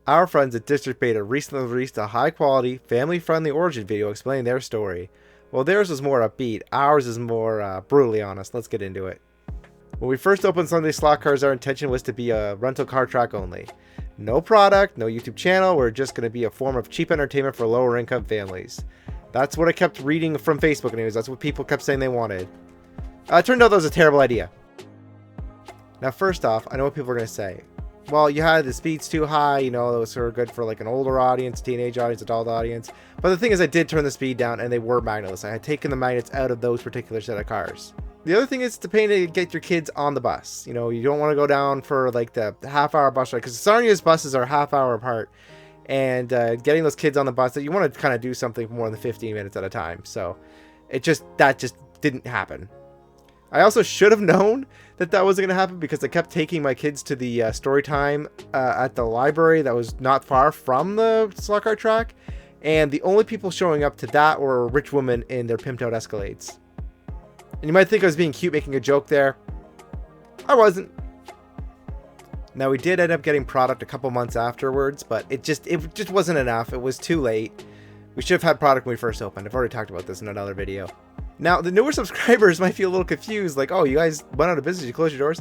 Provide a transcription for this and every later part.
Our friends at District Beta recently released a high-quality, family-friendly origin video explaining their story. While theirs is more upbeat, ours is more brutally honest. Let's get into it. When we first opened Sunday Slot Cars, our intention was to be a rental car track only. No product, no YouTube channel, we're just going to be a form of cheap entertainment for lower income families. That's what I kept reading from Facebook news. That's what people kept saying they wanted. It turned out that was a terrible idea. Now, first off, I know what people are going to say. Well, you had the speeds too high, you know, those were good for like an older audience, teenage audience, adult audience. But the thing is, I did turn the speed down and they were magnetless. I had taken the magnets out of those particular set of cars. The other thing is it's a pain to get your kids on the bus. You know, you don't want to go down for like the half-hour bus ride because Sarnia's buses are half-hour apart. And getting those kids on the bus, that you want to kind of do something for more than 15 minutes at a time. So that just didn't happen. I also should have known that wasn't going to happen because I kept taking my kids to the story time at the library that was not far from the slot car track. And the only people showing up to that were rich women in their pimped out Escalades. And you might think I was being cute making a joke there. I wasn't. Now, we did end up getting product a couple months afterwards, but it just wasn't enough. It was too late. We should have had product when we first opened. I've already talked about this in another video. Now, the newer subscribers might feel a little confused, like, oh, you guys went out of business, you closed your doors.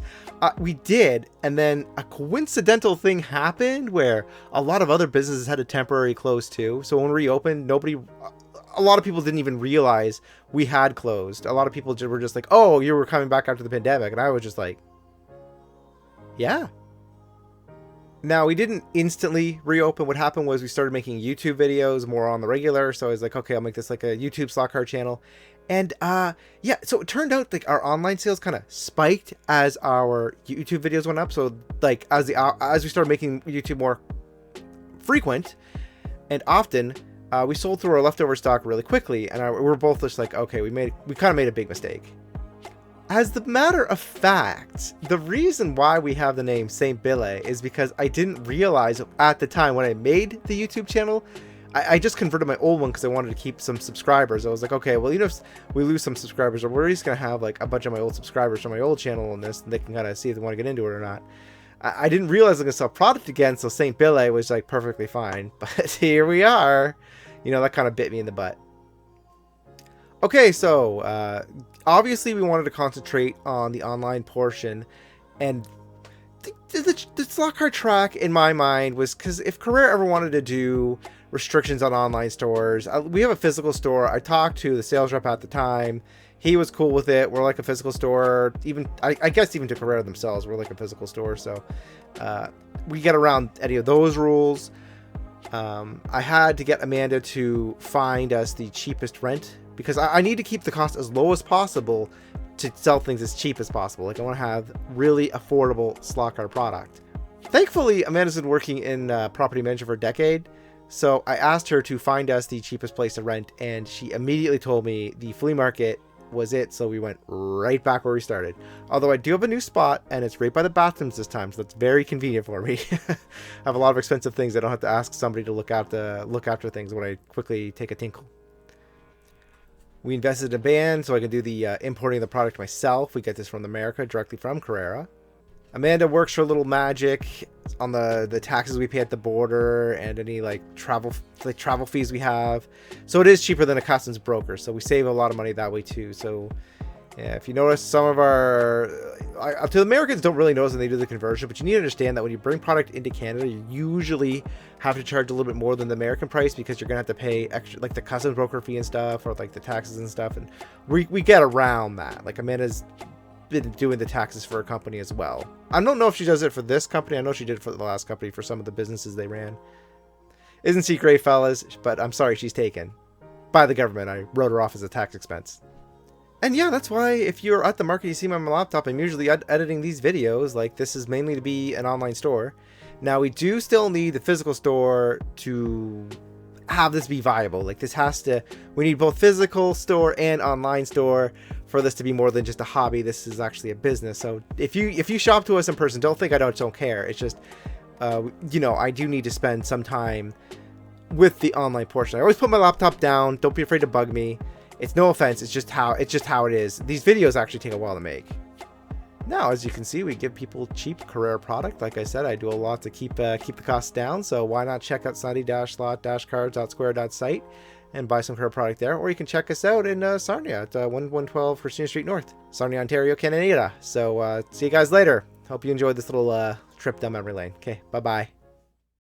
We did, and then a coincidental thing happened where a lot of other businesses had a temporary close too. So when we reopened, a lot of people didn't even realize we had closed. A lot of people were just like, oh, you were coming back after the pandemic. And I was just like, yeah. Now, we didn't instantly reopen. What happened was we started making YouTube videos more on the regular. So I was like, okay, I'll make this like a YouTube slot car channel. And yeah, so it turned out like our online sales kind of spiked as our YouTube videos went up. So like as we started making YouTube more frequent and often, we sold through our leftover stock really quickly. And we were both just like, okay, we kind of made a big mistake. As the matter of fact, the reason why we have the name Saint Billet is because I didn't realize at the time when I made the YouTube channel, I just converted my old one because I wanted to keep some subscribers. I was like, okay, well, if we lose some subscribers, or we're just going to have like a bunch of my old subscribers from my old channel on this, and they can kind of see if they want to get into it or not. I didn't realize I was going to sell product again, so Saint Billet was like perfectly fine. But here we are. You know, that kind of bit me in the butt. Okay, so obviously we wanted to concentrate on the online portion, and the slot car track in my mind was because if Carrera ever wanted to do restrictions on online stores, we have a physical store. I talked to the sales rep at the time. He was cool with it. We're like a physical store. Even I guess even to Carrera themselves, we're like a physical store. So we get around any of those rules. I had to get Amanda to find us the cheapest rent because I need to keep the cost as low as possible to sell things as cheap as possible. Like I want to have really affordable slot car product. Thankfully, Amanda's been working in property management for a decade. So I asked her to find us the cheapest place to rent, and she immediately told me the flea market was it. So we went right back where we started. Although I do have a new spot, and it's right by the bathrooms this time, so that's very convenient for me. I have a lot of expensive things. I don't have to ask somebody to look after things when I quickly take a tinkle. We invested in a band so I can do the importing the product myself. We get this from America, directly from Carrera. Amanda works her little magic on the taxes we pay at the border and any travel fees we have. So it is cheaper than a customs broker. So we save a lot of money that way too. So yeah, if you notice, some of up to the Americans don't really notice when they do the conversion, but you need to understand that when you bring product into Canada, you usually have to charge a little bit more than the American price because you're gonna have to pay extra, like the customs broker fee and stuff, or like the taxes and stuff. And we get around that. Like Amanda's been doing the taxes for a company as well. I don't know if she does it for this company. I know she did it for the last company for some of the businesses they ran. Isn't she great, fellas? But I'm sorry, she's taken by the government. I wrote her off as a tax expense. And yeah, that's why if you're at the market, you see my laptop, I'm usually editing these videos. Like this is mainly to be an online store. Now we do still need the physical store to have this be viable. Like this we need both physical store and online store for this to be more than just a hobby. This is actually a business. So if you shop to us in person, don't think I don't care. It's just, I do need to spend some time with the online portion. I always put my laptop down. Don't be afraid to bug me. It's no offense. It's just how it is. These videos actually take a while to make. Now, as you can see, we give people cheap Carrera product. Like I said, I do a lot to keep the costs down. So why not check out Sunday-slot-cars.square.site and buy some Carrera product there? Or you can check us out in Sarnia at 1112 Christina Street North, Sarnia, Ontario, Canada. So see you guys later. Hope you enjoyed this little trip down memory lane. Okay, bye-bye.